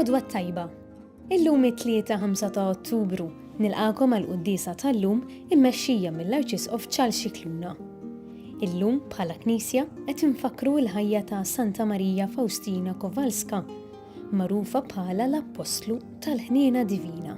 L-għodwa tajba. Illum it-3-5 ta' Ottubru nilqakom għal Quddiesa tal-lum immexxija mill-Arċisqof Ċalxikluna. Illum bħala Knisja qed infakru l-ħajja ta' Santa Marija Faustina Kowalska, magħrufa bħala l-Apostlu tal-Ħniena Divina.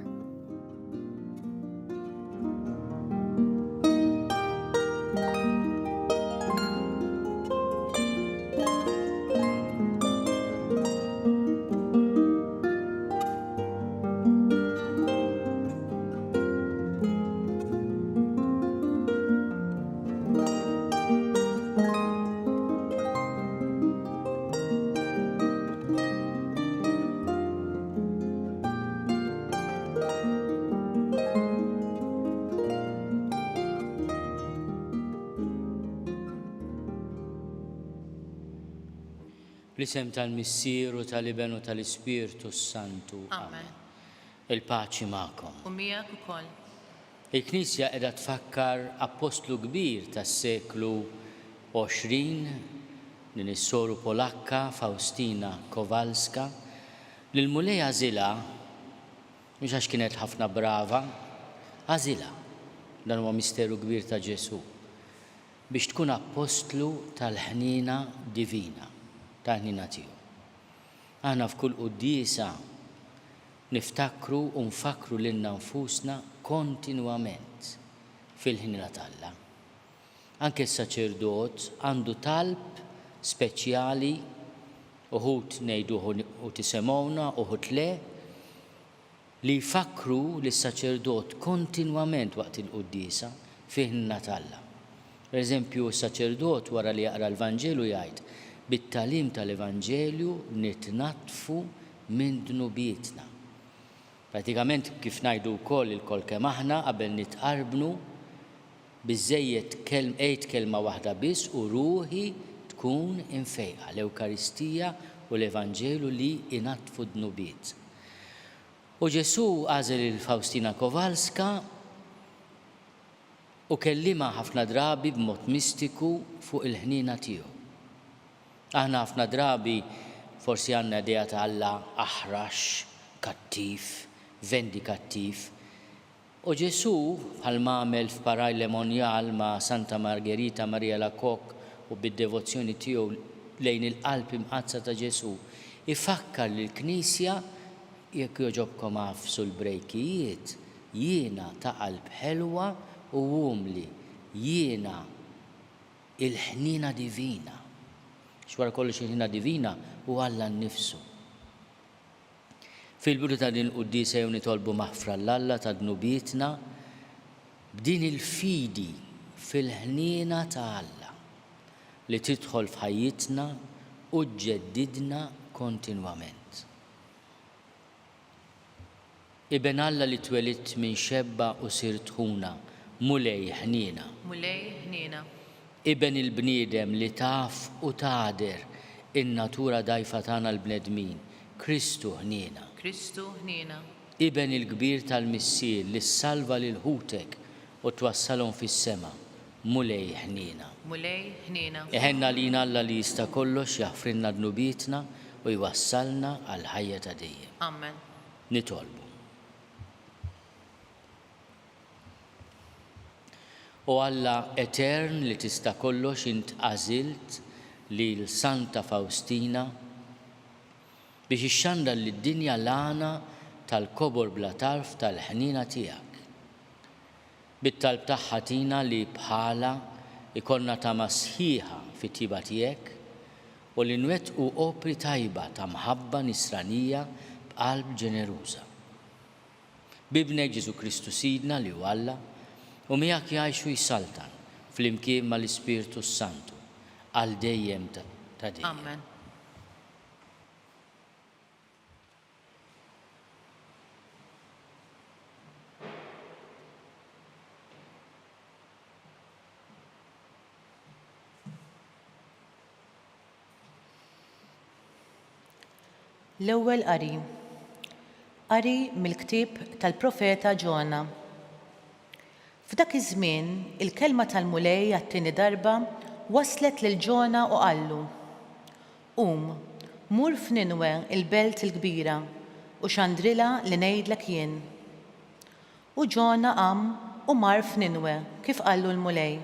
L-isem tal-Missieru, tal-Iben u tal-Ispirtu Santu. Amen. Il-paċi magħkom. U miegħek ukoll. Il-Knisja qiegħda tfakkar apostlu kbir tas-seklu 20 din is-soru Polakka Faustina Kowalska li l-mulej għażilha mhux għax kienet ħafna brava, għażilha dan huwa misteru kbir ta' Ġesu biex tkun apostlu tal-Ħniena Divina. Taħnina tiegħu. Aħna f'kull Quddiesa niftakru u nfakru lilna nfusna kontinwament fil-ħniena tagħha. Anke s-saċerdot għandu talb speċjali uħud ngħiduh u tisemgħuna uħud le li jfakru lis-saċerdot kontinwament waqt il-Quddiesa fil-ħniena tagħha. Pereżempju s-saċerdot wara li jaqra l-Vanġelu jgħid bit-tagħlim tal-Evanġelju nitnatfu minn dnubietna. Pratikament kif ngħidu wkoll il-kol kemm aħna qabel nitqarbnu biżżejjed qgħid kelma waħda biss u ruħi tkun infejqa l-Ewkaristija u l-Evanġelju li inatfu dnubiet. U Ġesu għażel il-Faustina Kowalska u kellima ħafna drabi b'mod mistiku fuq il-ħniena tiegħu. Aħna ħafna drabi forsi għandna idea ta' Alla aħrax, kattiv, vendikattiv. U Ġesu bħalma għamel f'Paraj Lemonjal ma' Santa Margherita Maria Lakok u bid-devozzjoni tiegħu lejn il-qalb imqazza ta' Ġesu ifakkar lill-Knisja jekk jogħġobkom għafsu l-brejkijiet jiena ta' qalb ħelwa u umli, jiena il-Ħniena Divina. Xwara kollox il-Ħniena Divina u Alla nnifsu. Fil-bidu ta' din il-Quddiesa jew nitolbu maħfra l-Alla ta' dnubietna b'din il-fidi fil-ħniena ta' Alla li tidħol f'ħajjitna u tġeddidna kontinwament. Iben Alla li twelidt minn xebba u sirt ħuna mulej ħniena. Mulej ħniena. Iben il-bniedem li taf u tader in-natura dajfa tagħna l-bnedmin, Kristu ħniena. Kristu ħniena. Iben il-kbir tal-missier li ssalva lil ħutek u twassalhom fis-sema, mulej ħniena. Mulej ħniena. Iħenna lina Alla li jista' kollox jaħfrilna dnubietna u jwassalna għal ħajja ta' dejjem. Amen. Nitolbu. U Alla etern li tista' kollox int għażilt lil Santa Faustina biex ixxandar lid-dinja l-għana tal-kobor bla tarf tal-ħniena tiegħek. Bit-talb tagħha tina li bħala ikollna tama sħiħa fit-tiba tiegħek u li nwettqu opri tajba ta' mħabba nisranija b'qalb ġeneruża. Bibnek Ġesu Kristu Sidna li hu Alla u miegħek jgħixu jsaltan fl-imkien mal-Ispirtu Santu għal dejjem ta' dejjem. Amen. L-ewwel qari. Qari mill-ktieb tal-Profeta Ġona. F'dak iż-żmien il-kelma tal-mulej għat-tieni darba waslet lil Ġona u qallu: Mur f'Ninwe il-belt il-kbira u xandrila li ngħidlek jien. U Ġona qam u mar f'Ninwe kif qallu l-mulej.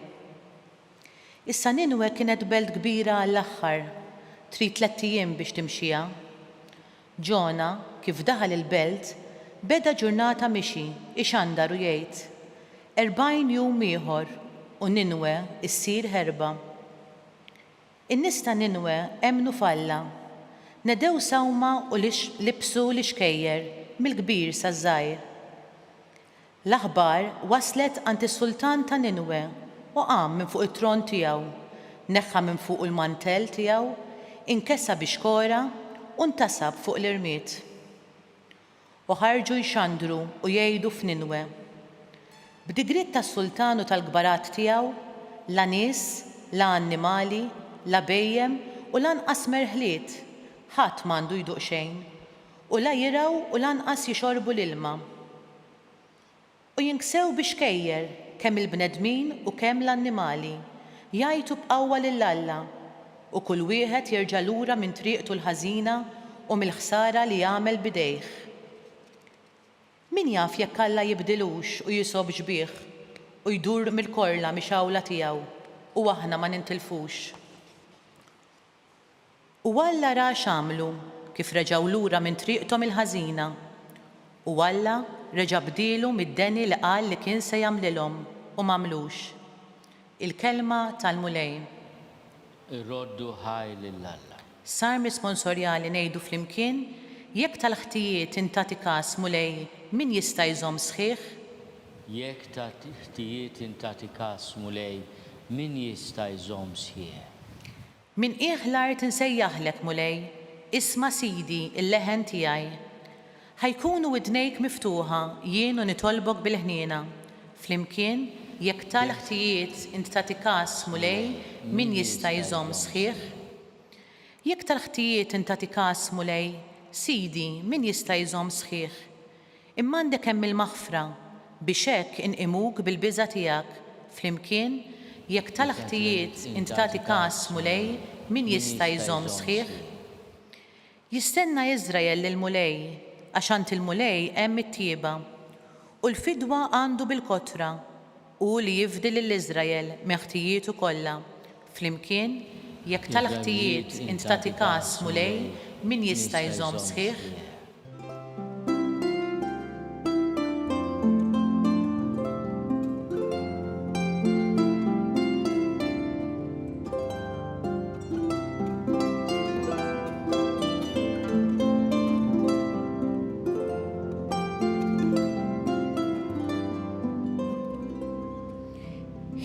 Issa Ninwe kienet belt kbira għall-aħħar, trid 3 ijiem biex timxija. Ġona kif daħal il-belt beda ġurnata mixi ixandar u jgħid 40 jum ieħor u Ninwe issir ħerba. In-nies ta' Ninwe emmnu falla, nedew sawma u libsu l-ixkejjer mill-kbir saż-żgħir. L-aħbar waslet għand is-sultan ta' Ninwe u qam minn fuq it-tron tiegħu, neħħa minn fuq il-mantell tiegħu, inkessa bix-kora u ntasab fuq l-irmiet. U ħarġu jxandru u jgħidu f'Ninwe. B'digriet tas-sultan u tal-gbarat tiegħu, la nies, la annimali, la bejjem u lanqas merħliet, ħadd m'għandu jduq xejn, u la jiraw u lanqas jixorbu l-ilma. U jinksew bix-kejjer kemm il-bnedmin u kemm l-annimali, jgħidu b'qawwa lill-Alla, u kull wieħed jerġa' lura minn triqtu l-ħażina u mill-ħsara li jagħmel bidejh. Min jaf jekk Alla jibdilux u jisob ġbieħ u jdur mill-korla mixawla tiegħu u aħna ma nintilfux. U Alla ra x'għamlu kif reġgħu lura minn triqthom il-ħażina, u Alla reġa' bdielu mid-deni li qal li kien se jagħmlilhom u m'għamlux. Il-kelma tal-mulej. Irroddu ħaj lill-Alla. Sar responsorjali ngħidu flimkien jekk tal-ħtijiet intati każ mulej min jista' jżomm sħiħ? Jekk tal-ħtijiet intati każ mulej min jista' jżomm sħiħ? Min qiegħ l-art insejjaħlek mulej, isma' Sidi il-leħen tiegħi. Ħajkunu widnejk miftuħa jien u nitolbok bil-ħniena. Flimkien jekk tal-ħtijiet intati każ mulej min jista' jżomm sħiħ? Jekk tal-ħtijiet intati każ mulej, Sidi min jista' jżomm sħiħ? Imma għandek hemm il-maħfra biex hekk inqimuk bil-biża' tiegħek. Flimkien jekk tal-ħtijiet intati każ mulej min jista' jżomm sħiħ? Jistenna Iżrael lill-mulej għax għand il-mulej hemm it-tieba u l-fidwa għandu bil-kotra u li jifdi lill-Iżrael meħtijietu kollha. Flimkien jekk tal-ħtijiet intati każ mulej min jista' jżomm sħiħ?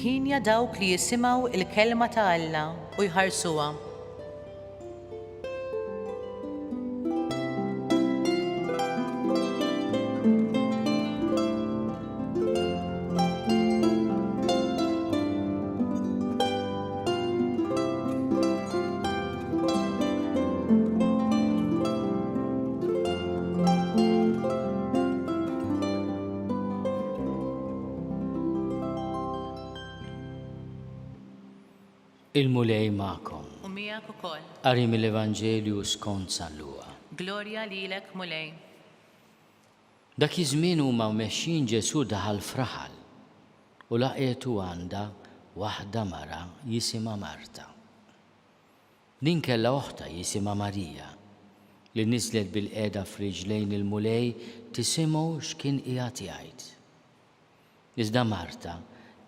Ħinja dawk li jisimgħu il-kelma ta' Alla u jħarsuha. Il-mulej magħkom. U miegħek ukoll. Qari mill-Evanġelju skont San Luqa. Glorja lilek mulej. Dak iż-żmien huma mmexxin Ġesu daħal fraħal u laqietu għandha waħda mara jisimha Marta. Din kellha oħta jisimha Marija li niżlet bil-qiegħda f'riġlejn il-mulej tisimgħu x'kien qiegħed jgħid. Iżda Marta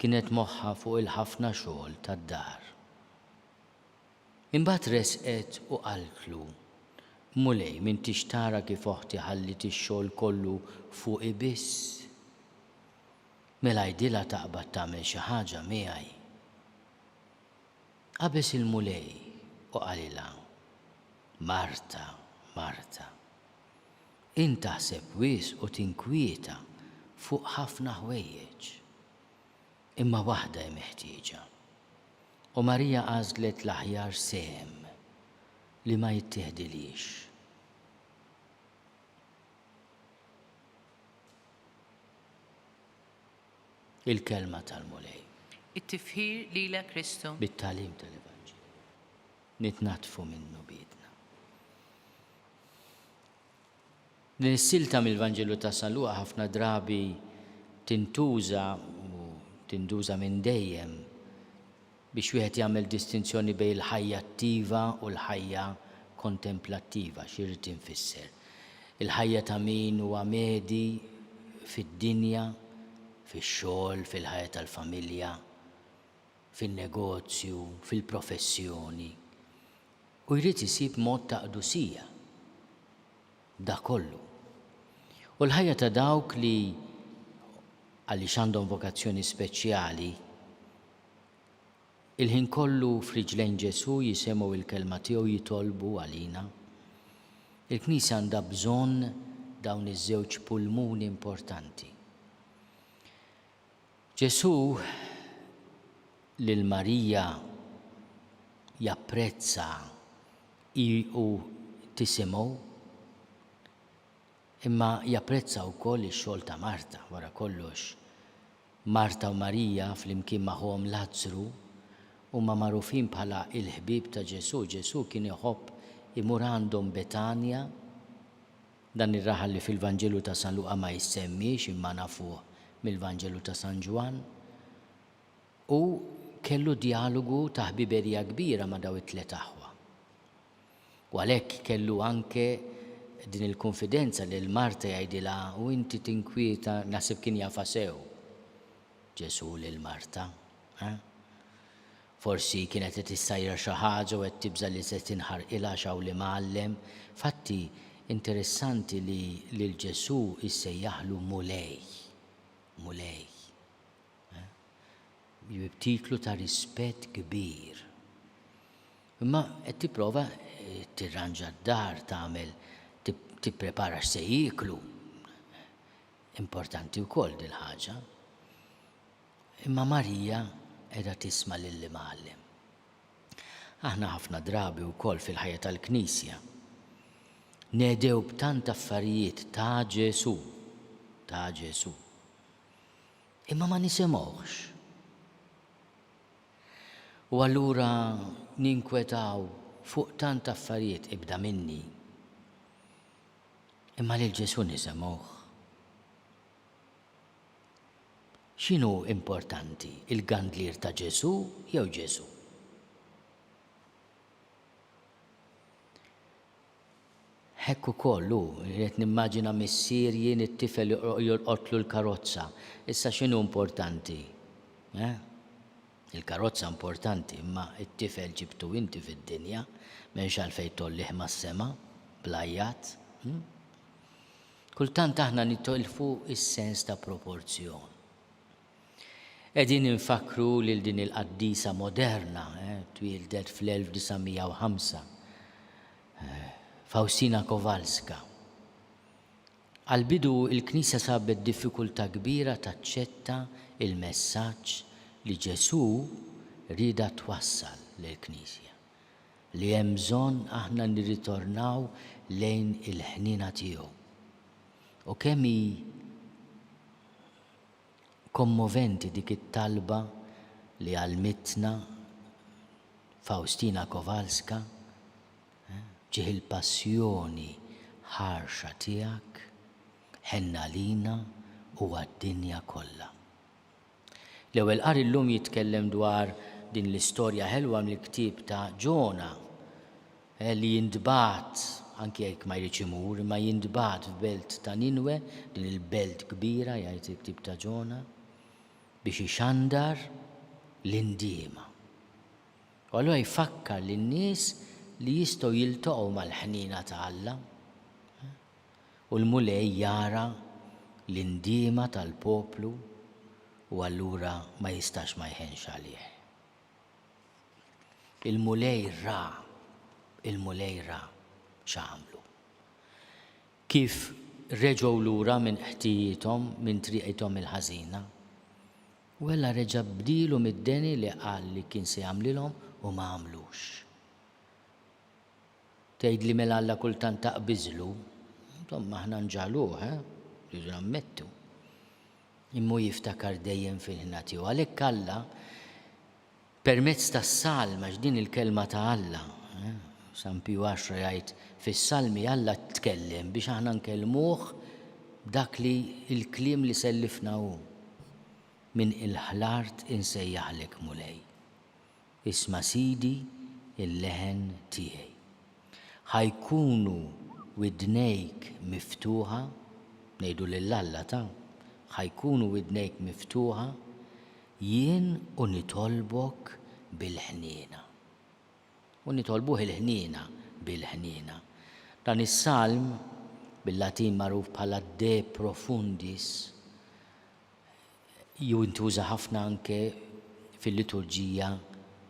kienet moħħa fuq il-ħafna xogħol tad-dar. Imbagħad resqet u qaltlu, mulej min tixtara kif oħti ħallit ix-xogħol kollu fuqi biss. Mela jgħidilha taqbad tagħmel xi ħaġa miegħi. Qabeż il-mulej u qalilha, Marta, Marta, int taħseb wisq u tinkwieta fuq ħafna ħwejjeġ, imma waħda hi meħtieġa. U Marija għażlet l-aħjar sehem li ma jittieħdilix. Il-kelma tal-mulej. It-tifħir lilek Kristu. Bit-tagħlim tal-Evanġelju. Nitnatfu minnu bidna. Din is-silta mill-Vanġelu ta' San Luqa ħafna drabi tintuża minn dejjem biex wieħed jagħmel distinzjoni bejn il-ħajja attiva u l-ħajja kontemplattiva, x'irrid tinfisser. Il-ħajja ta' min huwa medi fid-dinja, fix-xogħol, fil-ħajja tal-familja, fin-negozju, fil-professjoni. U jrid isib mod ta' qdusija. Da kollu. U l-ħajja ta' dawk li għaliex għandhom vokazzjoni speċjali, il-ħin kollu f'riġlejn Ġesu jisemgħu il-kelma tiegħu jitolbu għalina. Il-Knisja għandha bżonn dawn iż-żewġ pulmuni importanti. Ġesu lil Marija japprezza u tisimgħu, imma japprezza wkoll ix-xogħol ta' Marta wara kollox. Marta u Marija flimkien magħhom Lazzru huma magħrufin bħala il-ħbieb ta' Ġesu. Ġesu kien iħobb imur għandhom Betanja, dan ir-raħal li fil-Vanġelu ta' San Luqa ma jissemmix imma nafuh mill-Vanġelu ta' San Ġwan. U kellu dialogu ta' ħbiberija kbira ma' daw it-tliet aħwa. U għalhekk kellu anke din il-konfidenza li l-Marta jgħidilha u inti tinkwieta naħseb kien jafa sew Ġesu lil Marta. Forsi kienet qed issajra xi ħaġa u qed tibża li se tinħarqilha xaw li mgħallem. Fatti interessanti li lil Ġesu issejjaħlu mulej. Mulej. Titlu ta' rispett kbir. Imma qed tipprova tirranġa d-dar tagħmel tipprepara x'se jieklu. Importanti wkoll din ħaġa. Imma Marija qiegħda tisma' lil mgħallem. Aħna ħafna drabi wkoll fil-ħajja tal-Knisja nedew b'tant affarijiet ta' Ġesu. Imma ma nisimgħux. U allura ninkwetaw fuq tant affarijiet ibda minni. Imma lil Ġesu nisimgħuh. X'inhu importanti, il-gandlier ta' Ġesu jew Ġesu? Hekk ukoll hu qed nimmaġina missierji it-tifel jolqotlu l-karozza. Issa x'inhu importanti? Il-karozza importanti, imma it-tifel ġibtu inti fid-dinja, m'hemmx għalfejn tollih mas-sema blajjat. Kultant aħna nitolfu is-sens ta' proporzjon. Qegħdin infakru lil din il-Quddiesa moderna, twildet fl-1905, Faustina Kowalska. Għal-bidu il-Knisja sabet diffikultà kbira taċċetta il-messaġġ li Ġesu rida twassal lill-Knisja. Li hemm bżonn aħna nirritornaw lejn il-ħnina tiegħu. U kemm hi kommoventi dik it-talba li għalmitna Faustina Kowalska, ġieħ il-passjoni ħarxa tiegħek ħenna lina u għad-dinja kollha. L-ewwel qari llum jitkellem dwar din l-istorja ħelwa mill-ktieb ta' Ġona li jintbagħat anke jekk ma jridx imur, ma jintbagħat f'belt ta' Ninwe, din il-belt kbira jgħid il-ktieb ta' Ġona, biex ixandar l-indiema. U allura jfakkar lin-nies li jistgħu jiltaqgħu mal-ħnina ta' Alla u l-mulej jara l-indiema tal-poplu u allura ma jistax ma jħenx għalih. Il-mulej ra x'għamlu. Kif reġgħu lura minn ħtijithom, minn triqithom il-ħażina, u ella reġa' bdilu mid-deni li qal li kien se jagħmlilhom u ma għamlux. Tgħidli mela Alla kultant taqbiżlu, insomma aħna nġaluh, rridu nammettu. Immu jiftakar dejjem fil-ħina tiegħu. Għalhekk Alla permezz tas-salma x'din il-kelma ta' Alla, San Piju 10 jgħid fis-Salmi Alla tkellem biex aħna nkellmuh dak li il-kliem li sellifna hu. Min il-ħlart insejjaħlek mulej. Isma' Sidi il-leħen tiegħi. Ħajkunu widnejk miftuħa, ngħidu lill-Alla ta' ħajkunu widnejk miftuħa jien u nitolbok bil-ħniena. U nitolbuh il-ħniena bil-ħniena. Dan is-salm bil-Latin magħruf bħala De Profundis jintuża ħafna anke fil-liturġija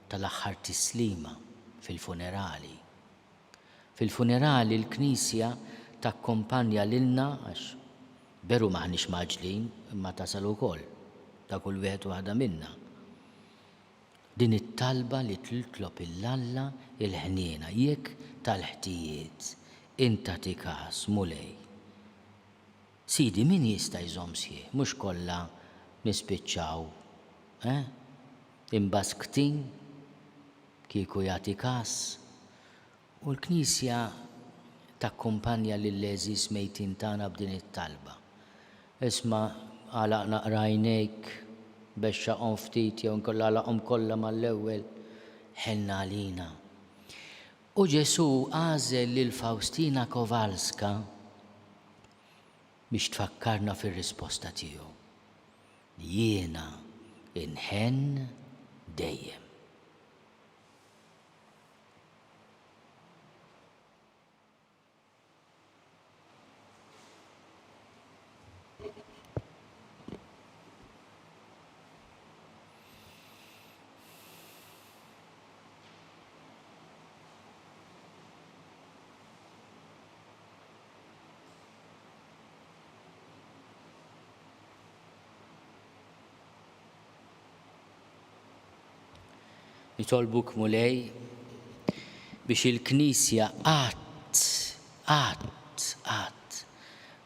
tal-aħħar tislima fil-funerali. Fil-funerali l-Knisja takkompanja lilna għax veru maħniex maġlin imma tasal ukoll ta' kull wieħed waħda minna. Din it-talba li titlob il-Alla il-ħniena jekk tal-ħtijiet inta tikas mulej. Sidi min jista' jżomm sieħ, mhux kollha nispiċċaw, imbasktin kieku jagħti każ. U l-Knisja takkumpanja lill-leżis mejtin tagħna b'din it-talba. Isma' għalaq naqra għajnejk biex xaqhom ftit jew nkollha għalaqhom kollha mal-ewwel ħenna għalina. U Ġesu għażel lil Faustina Kowalska biex tfakkarna fir-risposta tiegħu. Jiena inħenn dejjem. Nitolbuk mulej biex il-Knisja qatt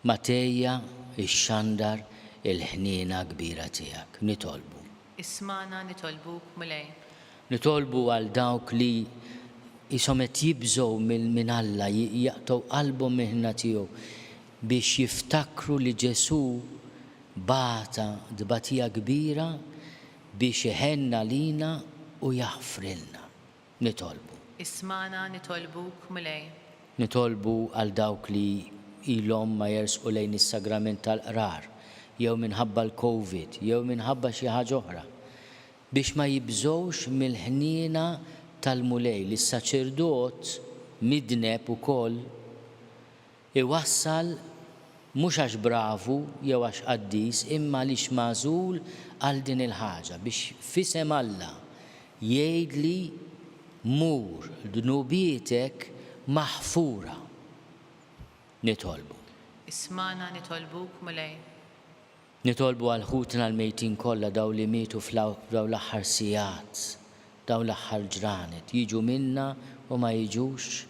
ma tejja ix-xandar il-ħniena kbira tiegħek. Nitolbu. Ismana nitolbuk mulej. Nitolbu għal dawk li ishom qed jibżgħu minn Alla jaqtgħu qalbhom miħna tiegħu biex jiftakru li Ġesu bata dbatija kbira biex iħenna lina u jaħfrilna. Nitolbu. Ismana nitolbuk mulej. Nitolbu għal dawk li ilhom ma jersqu lejn is-sagrament tal-qrar, jew minħabba l-COVID, jew minħabba xi ħaġa oħra, biex ma jibżgħux mill-ħniena tal-mulej li s-saċerdot midneb ukoll iwassal mhux għax bravu jew għax qaddis imma għaliex magħżul għal din il-ħaġa biex f'isem Alla jgħidli mur dnubietek maħfura. Nitolbu. Ismana nitolbuk mulej. Nitolbu għal ħutna l-mejtin kollha daw li mietu f'daw l-aħħar sigħat, daw l-aħħar ġranet, jiġu minna u ma jiġux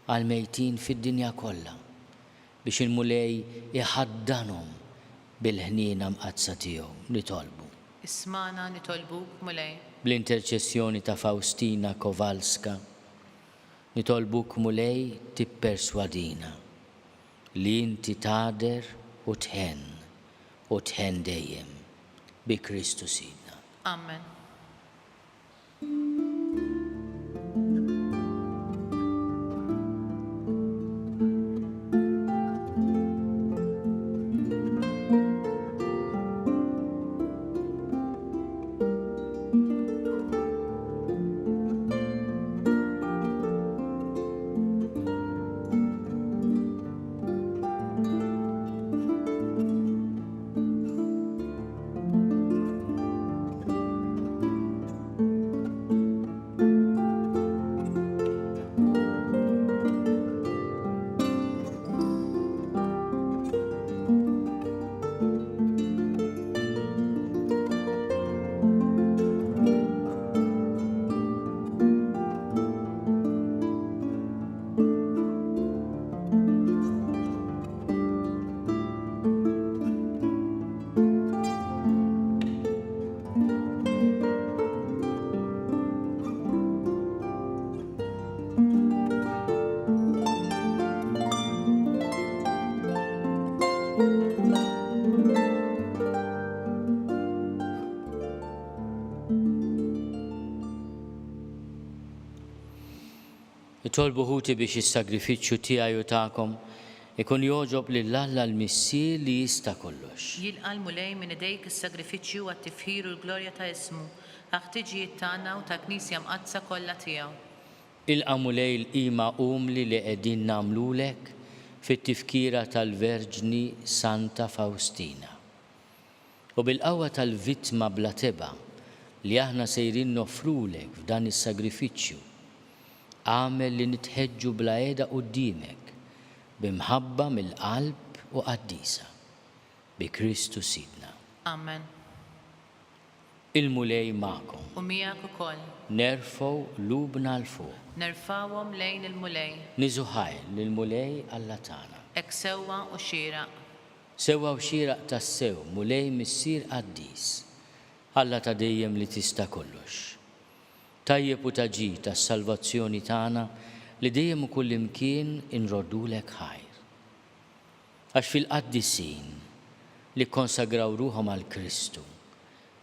għal mejtin fid-dinja kollha biex il-mulej iħaddanhom bil-ħniena mqazza tiegħu. Nitolbu. Ismana nitolbuk mulej. Bl-interċessjoni ta' Faustina Kowalska, nitolbuk mulej tipperswadina li inti tader u tħenn dejjem bi Kristu Sidna. Amen. Nitolbu ħuti biex is-sagrifiċċju tiegħi u tagħkom ikun joġob lill-Alla l-Missier li jista' kollox. Jilqa' l-mulej minn idejk is-sagrifiċċju għat-tifħir u l-glorja ta' ismu, ħtiġijiet tagħna u ta' Knisja mqazza kollha tiegħu. Ilqa' mulej l-qima umli li qegħdin nagħmlulek fit-tifkira tal-Verġni Santa Faustina. U bil-qawwa tal-vittma bla teba li aħna sejrin nofrulek f'dan is-sagrifiċċju, għamel li nitħeġġu bla qiegħda quddiemek bimħabba mill-qalb u Quddiesa bi Kristu Sidna. Amen. Il-mulej magħkom. U miegħek ukoll. Nerfgħu lubna l fuq. Nerfawhom lejn il-mulej. Niżu ħajl lill-mulej Alla tagħna. Hekk sewwa u xieraq. Sewwa u xieraq tas-sew mulej missier Quddies, Alla ta' dejjem li tista' kollox. Tajjeb u taġi tas-salvazzjoni tagħna li dejjem u kullimkien inroddulek ħajr. Għax fil-qaddisin li konsagraw ruhom għal Kristu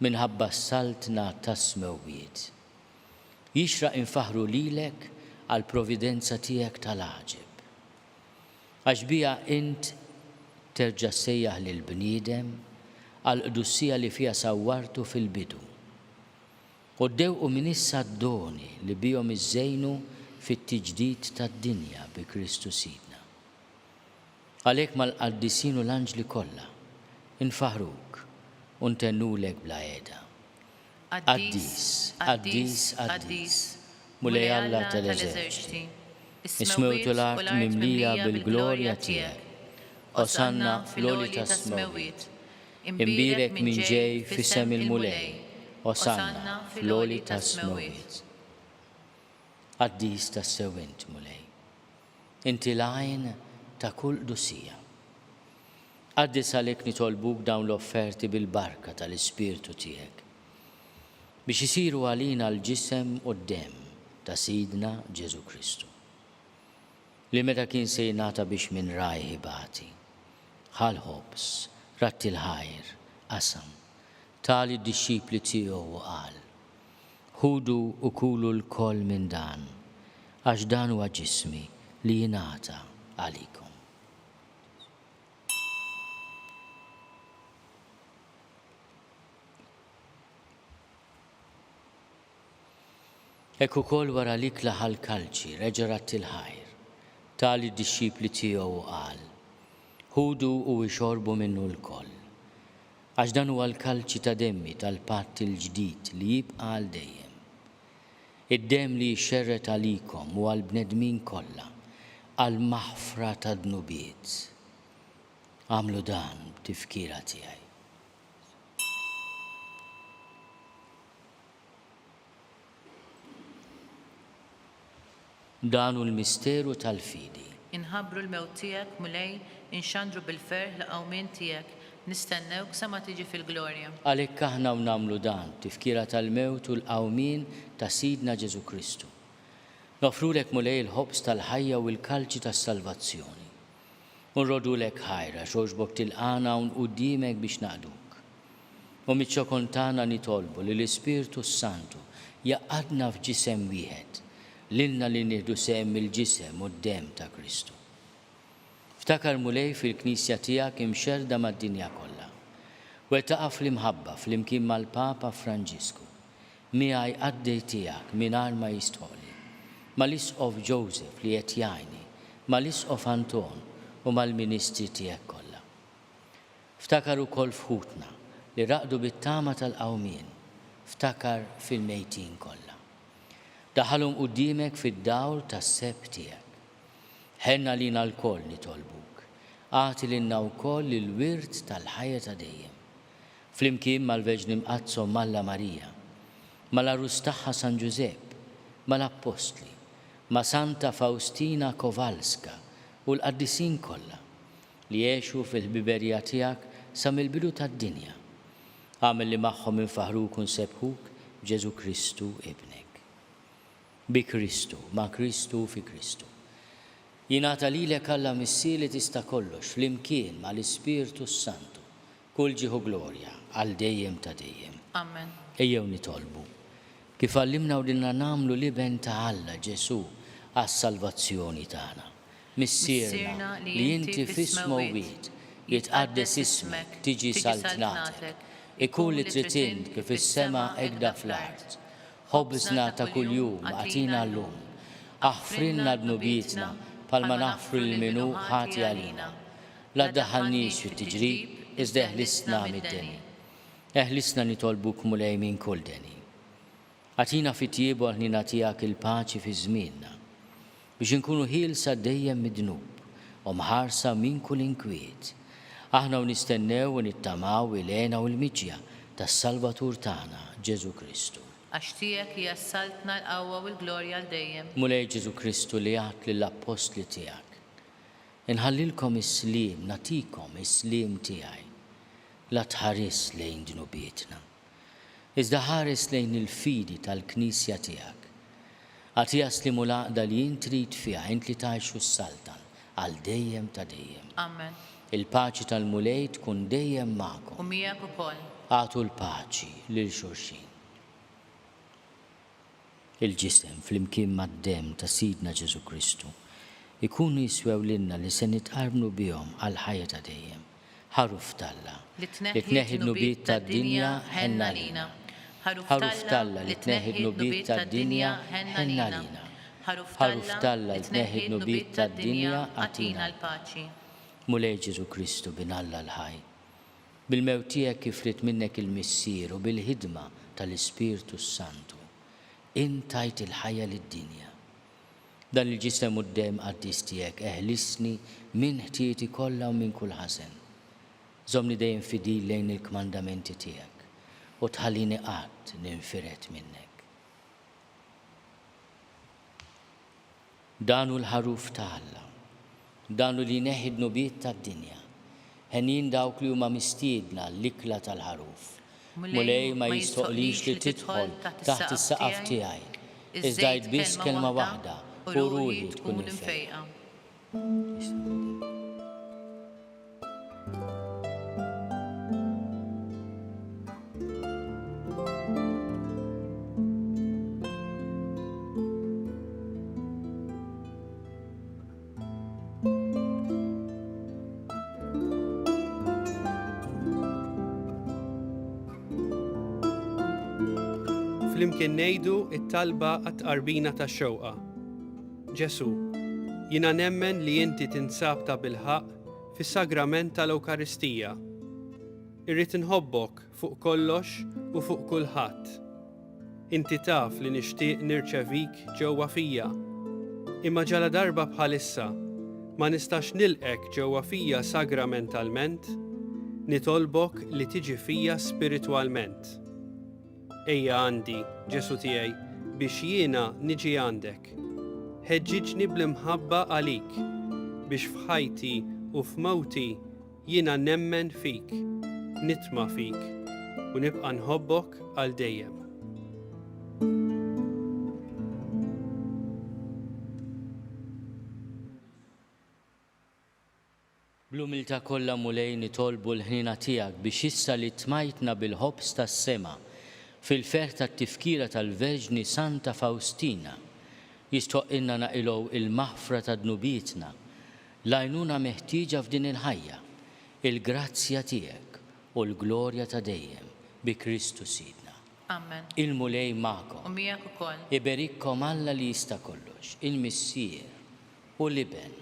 minħabba s-saltna tas-smewwiet. Jixraq infaħru lilek għal providenza tiegħek tal-għaġeb. Għax bija int terġa' sejjaħ lil bniedem għal qdussija li fiha sawwartu fil-bidu. U ddewqu minn issa d-doni li bihom iżżejnu fit-tiġdid tad-dinja bi Kristu Sidna. Għalhekk mal-qaddisin u l-anġli kollha infaħruk u ntennulek bla qiegħda. Quddies, Quddies, Quddies, mulej Alla tal-eżerċiti, ismewtu l-art mimlija bil-glorja tiegħek. Osanna fl-għoli tas-smewwiet, imbirek minn ġej f'isem il-mulej. Osanna fl-għoli tas-smewwiet. Quddies tas-sewwint mulej, inti l-għajn ta' kull qdussija. Quddies għalhekk nitolbuk dawn l-offerti bil-barka tal-Ispirtu tiegħek biex isiru għalina l-ġisem u d-demm ta' Sidna Ġesu Kristu. Li meta kien se jingħata biex minn raj ħibati, ħal ħobs, ratti l-ħajr, qasam, tali d-dixxipli tiegħu u qal: ħudu u kulu l-koll minn dan, għax dan huwa ġismi li jingħata għalikom. Hekk ukoll wara li klaħal kalċi reġa' ratti l-ħajr, tali d-dixxipli tiegħu qal: ħudu u ixorbu minnu l-koll, għax dan huwa l-kalċi ta' demmi tal-patt il-ġdid li jibqa' għal dejjem. Id-demm li jxerret għalikom u għall-bnedmin kollha għal maħfra ta' dnubiet. Għamlu dan b'tifkira tiegħi. Dan hu l-misteru tal-fidi. Inħabbru l-mewt tiegħek mulej, inxandru bil-ferħ l-qawmien tiegħek, nistennewk sa ma tiġi fil-glorja. Għalhekk aħna nagħmlu dan tifkira tal-mewt u l-qawmien ta' Sidna Ġesu Kristu. Nofrulek mulej il-ħobs tal-ħajja u l-kalċi tas-salvazzjoni. Nrodulek ħajra xogħġbok tilqana u nquddiemek biex naqduk. U miċ-ċokon tagħna nitolbu li l-Ispirtu Santu jaqgħadna f'ġisem wieħed, lilna li nieħdu sehem il-ġisem u d-demm ta' Kristu. Ftakar mulej fil-Knisja tiegħek imxerda mad-dinja kollha. U taqaf fl-imħabba flimkien mal-Papa Franġisku, miegħi għaddej tiegħek mingħajr ma jistħoli, mal-Isqof Joseph li qed jgħinni, mal-Isqof Anton u mal-Ministri tiegħek kollha. Ftakar ukoll fħutna li raqdu bit-tama tal-qawmien, ftakar fil-mejtin kollha. Daħalhom quddiemek fid-dawr tas-seb tiegħek. Ħenna lina l-koll nitolbuk, għati lilna wkoll il-wirt tal-ħajja ta' dejjem. Flimkien mal-Verġni Mqazzom Malla Marija, mal-Arus tagħha San Ġusepp, mal-Apostli, ma' Santa Faustina Kowalska u l-qaddisin kollha li jgħixu fil-ħbiberija tiegħek sa mill-bidu tad-dinja. Għamel li magħhom infaħruk u nsebħuk b'Ġesu Kristu ibnek. Bi Kristu, ma' Kristu fi Kristu. Jingħata lilek Alla Missier li tista' kollox flimkien mal-Ispirtu Santu, kull ġieħu glorja għal dejjem ta' dejjem. Amen. Ejjew nitolbu. Kif għallimna u dinna nagħmlu liben ta' Alla Ġesu għas-salvazzjoni tagħna. Missierna li inti f'ismu wieħed jitqaddes ismek, tiġi saltnatek, ikun li trid int kif is-sema hekk fl-art. Ħobżna ta' kuljum agħtina llum, aħfrilna dnubietna palma naħfru l-minu ħati għalina. La ddaħħalniex fit-tiġrib, iżda eħlisna mid-deni. Eħlisna nitolbuk mulej minn kull deni. Għatina fit-tiebu għal tiegħek il-paċi fi żmienna, biex inkunu ħielsa dejjem mid-dnub u mħarsa minn kull inkwiet. Aħna nistennew u nittamaw il-għena u l-miġja tas-Salvatur tagħna, Ġesu Kristu. Għax tiegħek hija s-saltna l-qawwa u l-glorja l dejjem. Mulej Ġesu Kristu li għat lill-apostli tiegħek. Inħallilkom is-slim, natikom is-slim tiegħi. La tħares lejn dnubietna, iżda ħares lejn il-fidi tal-Knisja tiegħek. Għatija slimu l-għaqda li intrid fiha int li tgħixu s-saltan għal dejjem ta' dejjem. Amen. Il-paċi tal-mulej tkun dejjem magħkom. U miegħek ukoll. Għatu l-paċi lil xulxin. Il-ġisem fl-imkien mad-dem ta' Sidna Ġesu Kristu ikunu jiswew lilna li se nitqarbnu bihom għal ħajja ta' dejjem. Ħaruf talla li tneħħi d-nubiet tad-dinja ħenna lina. Ħaruf talla li tneħħi d-nubiet tad-dinja ħenna lina. Ħaruf talla li tneħħi d-nubiet tad-dinja għatina l-paċi. Mulej Ġesu Kristu bin Alla l-ħaj. Bil-mewt tiegħek kifrit minnek il-missier u bil-ħidma tal-Ispirtu Santu. Intajt il-ħajja lid-dinja. Dan il-ġisem u d-dem qaddis tiegħek eħlisni minn ħtieti kollha u minn kull ħażen. Żomni dejjem fidil lejn il-kmandamenti tiegħek u tħallini qatt ninfiret minnek. Danu l-ħaruf ta' Alla, danu li neħi d-nubiet tad-dinja, ħenin dawk li huma mistiedna l-ikla tal-ħaruf. Mulej ma jistoqlix li tidħol taħt is-saqaf tiegħi, iżda biss kelma waħda u ruħi tkun infejqa. Flimkien ngħidu it-talba għat-tqarbina tax-xewqa. Ġesu, jiena nemmen li inti tinsab ta' bilħaq fis-sagrament tal-Ewkaristija. Irrid inħobbok fuq kollox u fuq kulħadd. Inti taf li nixtieq nirċevik ġewwa fija. Imma ġala darba bħalissa ma nistax nilqek ġewwa fija sagramentalment, nitolbok li tiġi fija spiritwalment. Ejja għandi, Ġesu tiegħi, biex jiena niġi għandek. Ħeġġiġni bl-imħabba għalik, biex f'ħajti u f'mewti jiena nemmen fik, nitma' fik u nibqa' nħobbok għal dejjem. Bl-umiltà kollha mulej nitolbu l-ħnina tiegħek biex issa li tmajtna bil-ħobs tas-sema fil-ferħ tat-tifkira tal-Verġni Santa Faustina jistoqilna naqilgħu il-maħfra ta' dnubietna, l-għajnuna meħtieġa f'din il-ħajja, il-grazzja tiegħek u l-glorja ta' dejjem bi Kristu Sidna. Amen. Il-mulej magħkom. U miegħek ukoll. Iberikkom Alla li jista' kollox, il-Missier u l-Iben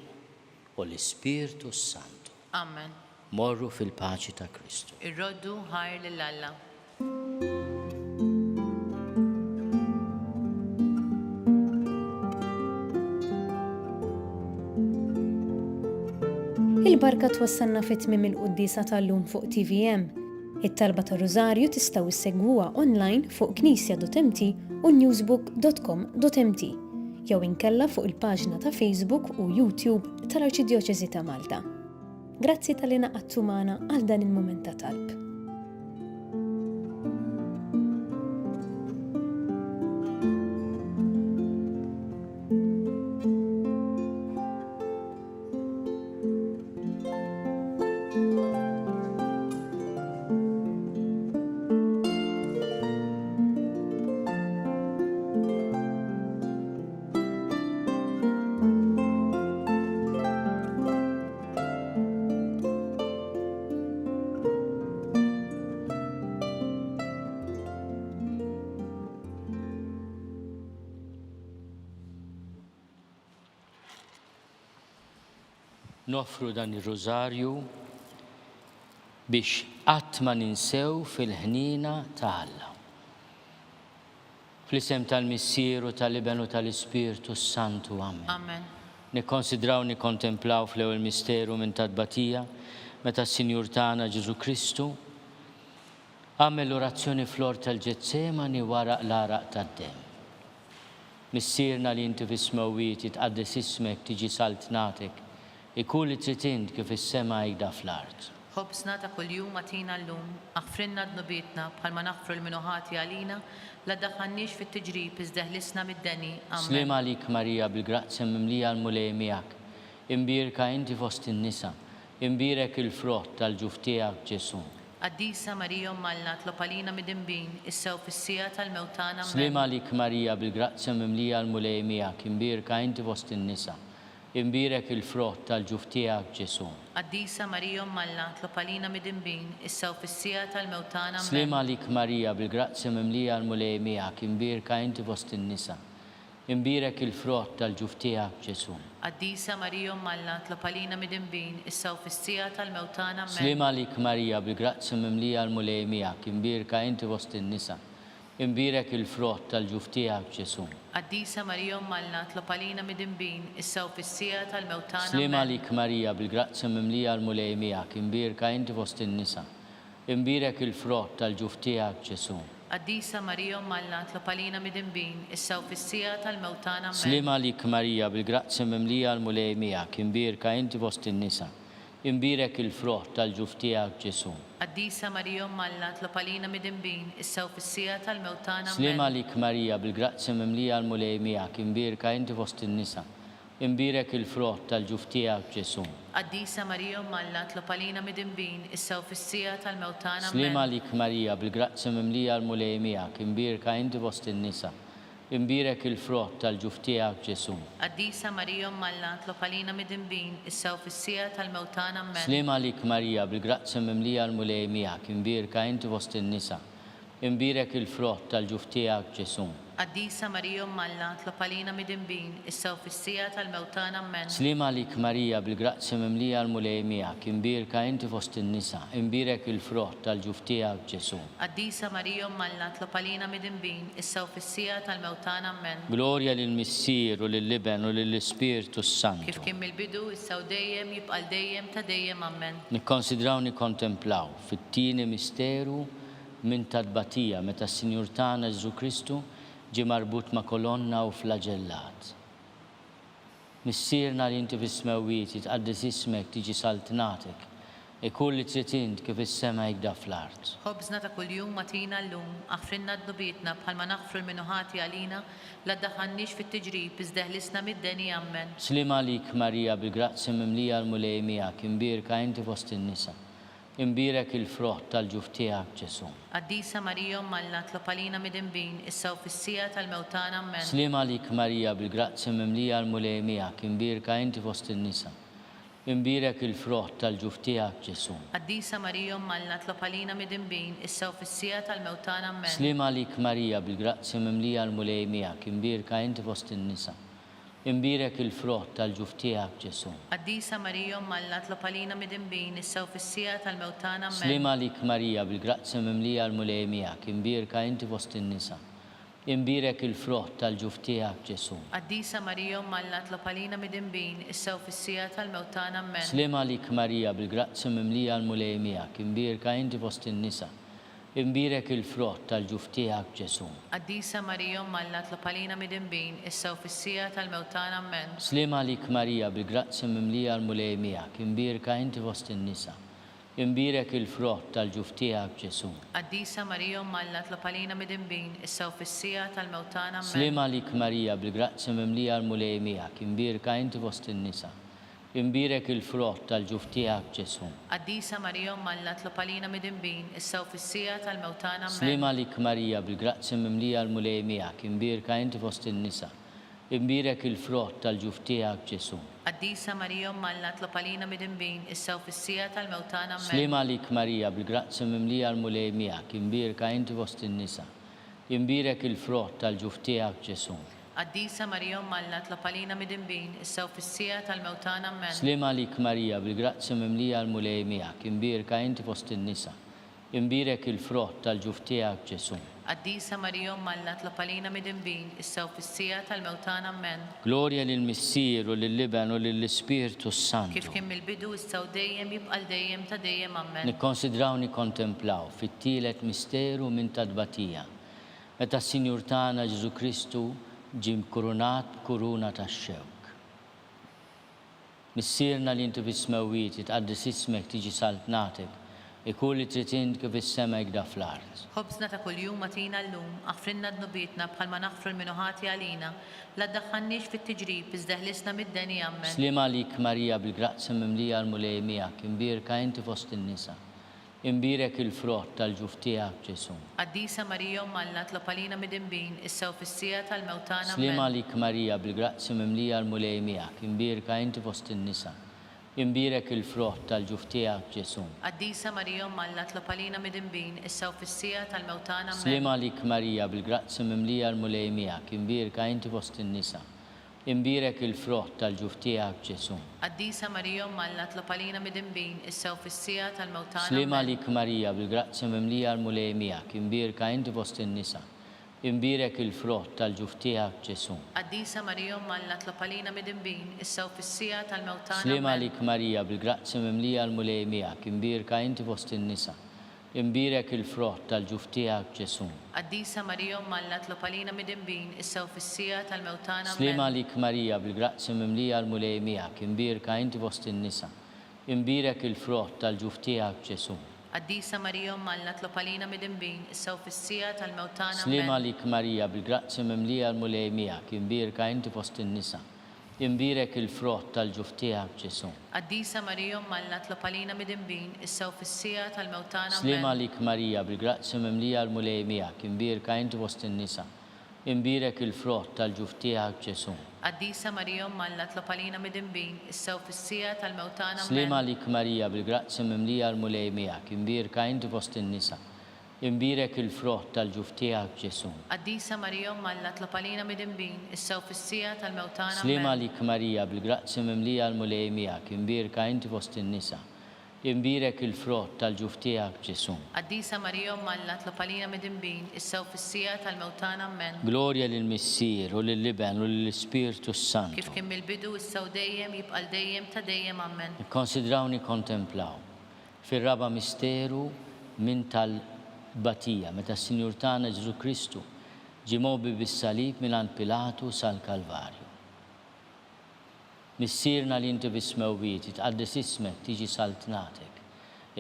u l-Ispirtu Santu. Amen. Morru fil-paċi ta' Kristu. Irroddu ħajr lil Alla. Il-barka twassalna fit-tmiem il-Quddiesa tal-lum fuq TVM. It-talba ta' Rużarju tistgħu issegwuha online fuq knisja.mt u newsbook.com.mt jew inkella fuq il-paġna ta' Facebook u YouTube tal-Arċidjoċeżi ta' Malta. Grazzi tal-li naqgħadtu magħna għal dan il-mument ta' talb. nofru dan ir-Rużarju biex qatt ma ninsew fil-ħnina ta' Alla. Fl-isem tal-Missieru, tal-Iben u tal-Ispirtu Santu, amen. Amen. Nikkonsidraw, nikkontemplaw fl-ewwel misteru minn tadbatija meta s-Sinjur tagħna Ġesu Kristu għamel l-orazzjoni fl-ort tal-Ġetsemani wara l-araq tad-dem. Missierna li inti fis-smewwiet jitqaddes ismek tiġi saltnatek, ikun li trid int kif is-sema jgda fl-art. Ħobsna ta' kuljum atina llum, aħfrinna dnubietna bħalma naħfru l-minuħati għalina, la daħħannix fit-tiġrib iżdeħlisna mid-deni. Slim għalik Marija bil-grazzja mimlija l-mulej miegħek, imbirka inti fost in-nisa, imbirek il-frott tal-ġuf tiegħek Ġesu. Quddiesa Marija Alla tlopalina mid-imbin, issew fis-sija tal-mewtana. Slim għalik Marija bil-grazzja mimlija l-mulej miegħek, imbirka inti fost in-nisa, imbirek il-frott tal-ġuf tiegħek Ġesu. Quddiesa Marija Alla tlopalina mid-imbin, issew fis-sija tal-mewtana. Slim għalik Marija bil-grazzja mimlija l-mulej miegħek, imbirka inti fost in-nisa, imbirek il-frott tal-ġuf tiegħek Ġesu. Quddiesa Marija Alla tlopalina mid-imbin, issew fis-sija tal-mewtana. Slim għalik Marija bil-grazzja mimlija l-mulej miegħek, imbirka inti fost in-nisa, imbirek il-frott tal-ġuf tiegħek Ġesu. Quddiesa Marija Alla tlopalina mid-imbin, issew fis-sija tal-mewtana. Slim għalik Marija bil-grazzja mimlija l-mulej miegħek, imbirka inti fost in-nisa, imbirek il-frott tal-ġuf tiegħek Ġesu. Quddiesa Marija Alla tlopalina mid-imbin, issew fis-sija tal-mewtana. Slim għalik Marija bil-grazzja mimlija l-mulej miegħek, imbirka inti fost in-nisa, imbirek il-frott tal-ġuf tiegħek Ġesu. Quddiesa Marija Alla tlopalina mid-imbin, issew fis-sija tal-mewtana. Slim għalik Marija bil-grazzja mimlija l-mulej miegħek, imbirka inti fost in-nisa, imbirek il-frott tal-ġuf tiegħek Ġesu. Quddiesa Marija Alla tlopalina mid-imbin, issew fis-sija tal-mewtana. Slim għalik Marija bil-grazzja mimlija l-mulej miegħek, imbirka inti fost in-nisa, imbirek il-frott tal-ġuf tiegħek Ġesu. Quddiesa Marija Alla tlopalina mid-imbin, issew fis-sija tal-mewtana. Slim għalik Marija bil-grazzja mimlija l-mulej miegħek, imbirka inti fost in-nisa, imbirek il-frott tal-ġuf tiegħek Ġesu. Quddiesa Marija Alla tlopalina mid-imbin, issew fis-sija tal-mewtana. Slim għalik Marija bil-grazzja mimlija l-mulej miegħek, imbirka inti fost in-nisa, imbirek il-frott tal-ġuf tiegħek Ġesu. Quddiesa Marija Alla tlopalina mid-imbin, issew fis-sija tal-mewtana. Glorja lill-Missieru, lill-Iben u lill-Ispirtu Santu. Kif kien mill-bidu, issew dejjem jibqal dejjem ta' dejjem. Amen. Nikkonsidraw, nikkontemplaw fit-tieni misteru minn tadbatija meta s-Sinjur tagħna Ġesu Kristu ġie marbut ma' kolonna u flagellat. Missierna li inti fis-smewwiet jitqaddes ismek tiġi saltnatek, ikun li trid int kif is-sema jgda fl-art. Ħobżna ta' kuljum atina llum, aħfrinna dnubietna bħalma naħfru l-minuħati għalina, la ddaħħalniex fit-tiġrib iżdeħlisna mid-deni. Amen. Slim għalik Marija bil-grazzja mimlija l-mulej miegħek, imbirka inti fost in-nisa, imbirek il-frott tal-ġuf tiegħek Ġesu. Quddiesa Marija Alla tlopalina mid-imbin, issew fis-sija tal-mewtana. Amen. Slim għalik Marija bil-grazzja mimlija l-mulej miegħek, imbirka inti fost in-nisa, imbirek il-frott tal-ġuf tiegħek Ġesu. Quddiesa Marija Alla tlopalina mid-imbin, issew fis-sija tal-mewtana. Amen. Slim għalik Marija bil-grazzja mimlija l-mulej miegħek, imbirka inti fost in-nisa, imbirek il-frott tal-ġuf tiegħek Ġesu. Quddiesa Marija Alla tlopalina mid-imbin, issew fis-sija tal-mewtana. Amen. Slim għalik Marija bil-grazzja mimlija l-mulej miegħek, imbirka inti fost in-nisa, imbirek il-frott tal-ġuf tiegħek Ġesu. Quddiesa Marija Alla tlopalina mid-imbin, issew fis-sija tal-mewtana. Amen. Slim għalik Marija bil-grazzja mimlija l-mulej miegħek, imbirka inti fost in-nisa, imbirek il-frott tal-ġuf tiegħek Ġesu. Quddiesa Marija Alla tlopalina mid-imbin, issew fis-sija tal-mewtana. Amen. Slim għalik Marija bil-grazzja mimlija l-mulej miegħek, imbirka inti fost in-nisa, imbirek il-frott tal-ġuf tiegħek Ġesu. Quddiesa Marija Alla tlopalina mid-imbin, issew fis-sija tal-mewtana. Amen. Slim għalik Marija bil-grazzja mimlija l-mulej miegħek, imbirka inti fost in-nisa, imbirek il-frott tal-ġuf tiegħek Ġesu. Quddiesa Marija Alla tlopalina mid-imbin, issew fis-sija tal-mewtana. Amen. Slim għalik Marija bil-grazzja mimlija l-mulej miegħek, imbirka inti fost in-nisa, imbirek il-frott tal-ġuf tiegħek Ġesu. Quddiesa Marija Alla tlopalina mid-imbin, issew fis-sija tal-mewtana. Amen. Slim għalik Marija bil-grazzja mimlija l-mulej miegħek, imbirka inti fost in-nisa, imbirek il-frott tal-ġuf tiegħek Ġesu. Qaddisa Marija Umm Alla tlob għalina midinbin issa u fis-sija tal-mewtana Amen. Slima lik Marija, bil-grazzja mimlija l-mulej miegħek, imbirka inti fost in-nisa. Imbirek il-frott tal-ġuf tiegħek Ġesu. Qaddisa Marija Umm Alla tlob għalina midinbin issa u fis-sija tal-mewtana Amen. Glorja lill-Missier u lill-Liben u lill-Ispirtu Santu. Kif kien mill-bidu issa u dejjem jibqa' dejjem ta' dejjem Amen. Nikkonsidraw nikkontemplaw fit-tielet misteru minn tadbatija. Meta s-Sinjur tagħna Ġesu Kristu ġim kurunat kuruna tax-xewk. Missierna li inti fis-smewwiet jitqaddis ismek tiġi saltnatek, ikun li trid int kif is-sema jgda fl-art. Ħobżna ta' kuljum atina llum, aħfrinna dnubietna bħalma naħfru l-minuħati għalina, la ddaħħalniex fit-tiġrib iżda ħlisna mid-deni Amen. Slima lik Marija bil-grazzja mimlija l-mulej miegħek, imbirka inti fost in-nisa. Imbirek il-frott tal-ġuf tiegħek Ġesu. Qaddisa Marija Umm Alla tlob għalina midinbin issa u fis-sija tal-mewtana Slima Amen. lik Marija bil-grazzja mimlija l-mulej miegħek, imbirka inti fost in-nisa. Imbirek il-frott tal-ġuf tiegħek Ġesu. Qaddisa Marija Umm Alla tlob għalina midinbin issa u fis-sija tal-mewtana Amen. Slima lik Marija bil-grazzja mimlija l-mulej miegħek, imbirka inti fost in-nisa. Imbirek il-frott tal-ġuf tiegħek Ġesu. Qaddisa Marija Umm Alla tlob għalina midinbin issa u fis-sija tal-mewtana Slima Amen. lik Marija bil-grazzja mimlija l-mulej miegħek, imbirka inti fost in-nisa. Imbirek il-frott tal-ġuf tiegħek Ġesu. Qaddisa Marija Umm Alla tlob għalina midinbin issa u fis-sija tal-mewtana Slima Amen. lik Marija bil-grazzja mimlija l-mulej miegħek, imbirka inti fost in-nisa. Imbirek il-frott tal-ġuf tiegħek Ġesu. Qaddisa Marija Umm Alla tlob għalina midinbin issa u fis-sija tal-mewtana Slima Amen. lik Marija bil-grazzja mimlija l-mulej miegħek, imbirka inti fost in-nisa. Imbirek il-frott tal-ġuf tiegħek Ġesu. Qaddisa Marija Umm Alla tlob għalina midinbin issa u fis-sija tal-mewtana Slima Amen. lik Marija bil-grazzja mimlija l-mulej miegħek, imbirka inti fost in-nisa. Imbirek il-frott tal-ġuf tiegħek Ġesu. Qaddisa Marija Umm Alla tlob għalina midinbin issa u fis-sija tal-mewtana Slima Amen. lik Marija bil-grazzja mimlija l-mulej miegħek, imbirka inti fost in-nisa. Imbirek il-frott tal-ġuf tiegħek Ġesu. Qaddisa Marija Umm Alla tlob għalina midinbin issa u fis-sija tal-mewtana Slima Amen. lik Marija bil-grazzja mimlija l-mulej miegħek, imbirka inti fost in-nisa. Imbirek il-frott tal-ġuf tiegħek Ġesu. Qaddisa Marija Umm Alla tlob għalina midinbin issa u fis-sija tal-mewtana Slima Amen. lik Marija bil-grazzja mimlija l-mulej miegħek, imbirka inti fost in-nisa. Imbirek il-frott tal-ġuf tiegħek Ġesu. Qaddisa Marija Umm Alla tlob għalina midinbin issa u fis-sija tal-mewtana Amen. Glorja lill-Missier u lill-Liben u lill-Ispirtu Santu. Kif kien mill-bidu issa u dejjem jibqa' dejjem ta' dejjem Amen. Nikkonsidraw nikkontemplaw fir-raba misteru minn tal-batija meta s-Sinjur tagħna Ġesu Kristu ġie mobi bis-salib mingħand Pilatu sal-Kalvarju. Missierna li inti bis-smewwiet jitqaddis ismek tiġi saltnatek,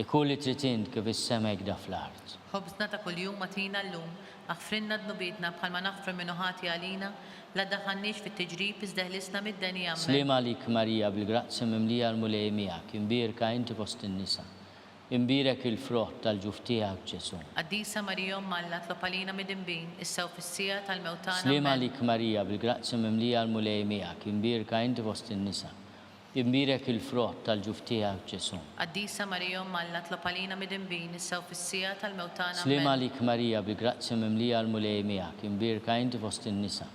ikun li trid int kif is-sema jgda fl-art. Ħobżna ta' kuljum atina llum, aħfrinna dnubietna bħalma naħfru minuħati għalina, la ddaħħalniex fit-tiġrib iżda ħlisna mid-deni Amen. Slima lik Marija bil-grazzja mimlija l-mulej miegħek, imbirka inti fost in-nisa. Imbirek il-frott tal-ġuf tiegħek Ġesu. Qaddisa Marija Umm Alla tlob għalina midinbin issa u fis-sija tal-mewtana Slima Amen. lik Marija bil-grazzja mimlija l-mulej miegħek, imbirka inti fost in-nisa. Imbirek il-frott tal-ġuf tiegħek Ġesu. Qaddisa Marija Umm Alla tlob għalina midinbin issa u fis-sija tal-mewtana Slima Amen. lik Marija bil-grazzja mimlija l-mulej miegħek, imbirka inti fost in-nisa.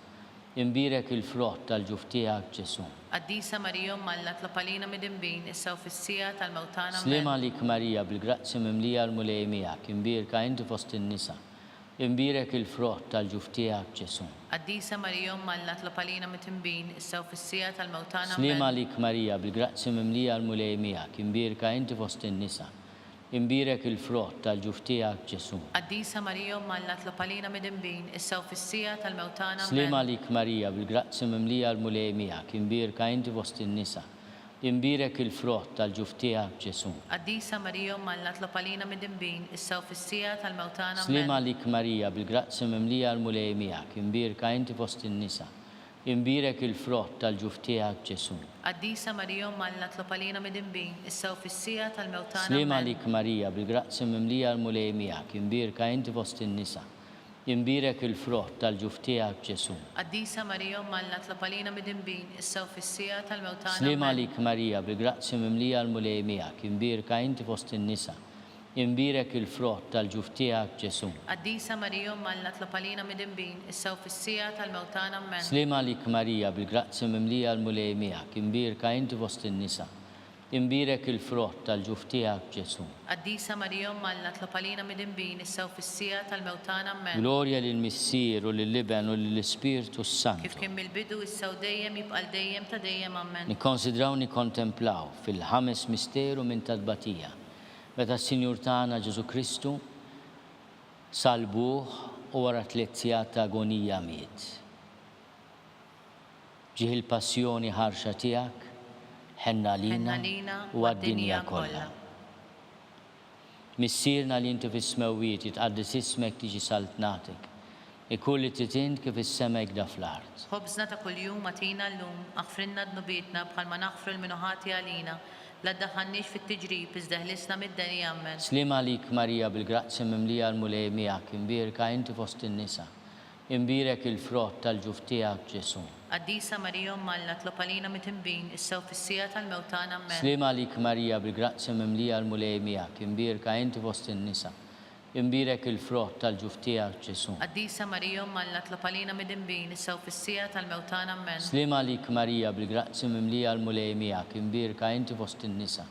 Imbirek il-frott tal-ġuf tiegħek Ġesu. Qaddisa Marija Umm Alla tlob għalina midinbin issa u fis-sija tal-mewtana Slima Amen. lik Marija bil-grazzja mimlija l-mulej miegħek, imbirka inti fost in-nisa. Imbirek il-frott tal-ġuf tiegħek Ġesu. Qaddisa Marija Umm Alla tlob għalina midinbin issa u fis-sija tal-mewtana Slima Amen. lik Marija bil-grazzja mimlija l-mulej miegħek, imbirka inti fost in-nisa. Imbirek il-frott tal-ġuf tiegħek Ġesu. Qaddisa Marija Umm Alla tlob għalina midinbin issa u fis-sija tal-mewtana Slima Amen. lik Marija bil-grazzja mimlija l-mulej miegħek, imbirka inti fost in-nisa. Imbirek il-frott tal-ġuf tiegħek Ġesu. Qaddisa Marija Umm Alla tlob għalina midinbin issa u fis-sija tal-mewtana Slima Amen. lik Marija bil-grazzja mimlija l-mulej miegħek, imbirka inti fost in-nisa. Imbirek il-frott tal-ġuf tiegħek Ġesu. Qaddisa Marija Umm Alla tlob għalina midinbin issa u fis-sija tal-mewtana Slima Amen. lik Marija bil-grazzja mimlija l-mulej miegħek, imbirka inti fost in-nisa. Imbirek il-frott tal-ġuf tiegħek Ġesu. Qaddisa Marija Umm Alla tlob għalina midinbin issa u fis-sija tal-mewtana Slima Amen. lik Marija bil-grazzja mimlija l-mulej miegħek, imbirka inti fost in-nisa. imbirek il-frott tal-ġuf tiegħek Ġesu. Quddiesa Marija Alla tlob għalina midinbin, issa u fis-sija tal-mewt tagħna. Amen. Slima lik Marija bil-grazzi mimlija l-mulej miegħek, imbirka inti fost in-nisa. Imbirek il-frott tal-ġuf tiegħek Ġesu. Quddiesa Marija Alla tlob għalina midinbin, issa u fis-sija tal-mewt tagħna. Amen. Glorja lill-Missier u lill-Liben u lill-Ispirtu Santu. Kif kien mill-bidu issa u dejjem jibqa' dejjem ta' dejjem. Amen. Nikkonsidraw nikkontemplaw fil-ħames misteru minn tadbatija. Meta s-Sinjur tagħna Ġesu Kristu salbuh u wara 3 sigħat ta' agonija miet. Ġieħ il-passjoni ħarxa tiegħek ħenna lina u għad-dinja kollha. Missierna li inti fis-smewwiet jitqaddis ismek tiġi saltnatek. Ikun li titint kif is-sema jgda fl-art. Ħobżna ta' kuljum atina llum, aħfrinna dnubietna bħalma naħfru l-minuħati għalina. La ddaħħalniex fit-tiġrib iżda ħlisna mid-deni. Amen. Slima lik Marija bil-grazzi mimlija l-mulej miegħek, imbirka inti fost in-nisa. Imbirek il-frott tal-ġuf tiegħek Ġesu. Quddiesa Marija Alla tlob għalina mitinbin, issa u fis-sija tal-mewt tagħna. Amen. Slima lik Marija bil-grazzi mimlija l-mulej miegħek, imbirka inti fost in-nisa. Imbirek il-frott tal-ġuf tiegħek Ġesu. Quddiesa Marija Alla tlob għalina midinbin, issa u fis-sija tal-mewt tagħna. Amen. Slima lik Marija bil-grazzi mimlija l-mulej miegħek, imbirka inti fost in-nisa.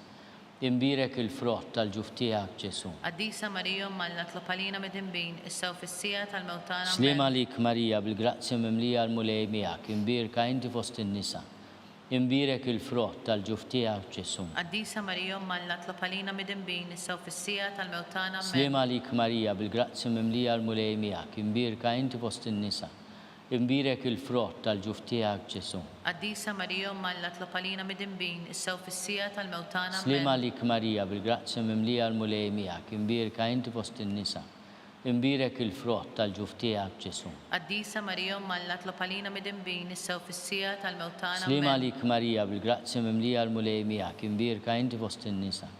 Imbirek il-frott tal-ġuf tiegħek Ġesu. Quddiesa Marija Alla tlob għalina midinbin, issa u fis-sija tal-mewt tagħna. Slima lik Marija bil-grazzi mimlija l-mulej miegħek, imbirka inti fost in-nisa. Imbirek il-frott tal-ġuf tiegħek Ġesu. Quddiesa Marija Alla tlob għalina midinbin, issa u fis-sija tal-mewt tagħna. Amen. Slima lik Marija bil-grazzi mimlija l-mulej miegħek, imbirka inti fost in-nisa. Imbirek il-frott tal-ġuf tiegħek Ġesu. Quddiesa Marija Alla tlob għalina midinbin, issa u fis-sija tal-mewt tagħna. Slima lik Marija bil-grazzi mimlija l-mulej miegħek, imbirka inti fost in-nisa. Imbirek il-frott tal-ġuf tiegħek Ġesu. Quddiesa Marija Alla tlob għalina midinbin, issa u fis-sija tal-mewt tagħna. Slima lik Marija bil-grazzi mimlija l-mulej miegħek, imbirka inti fost in-nisa.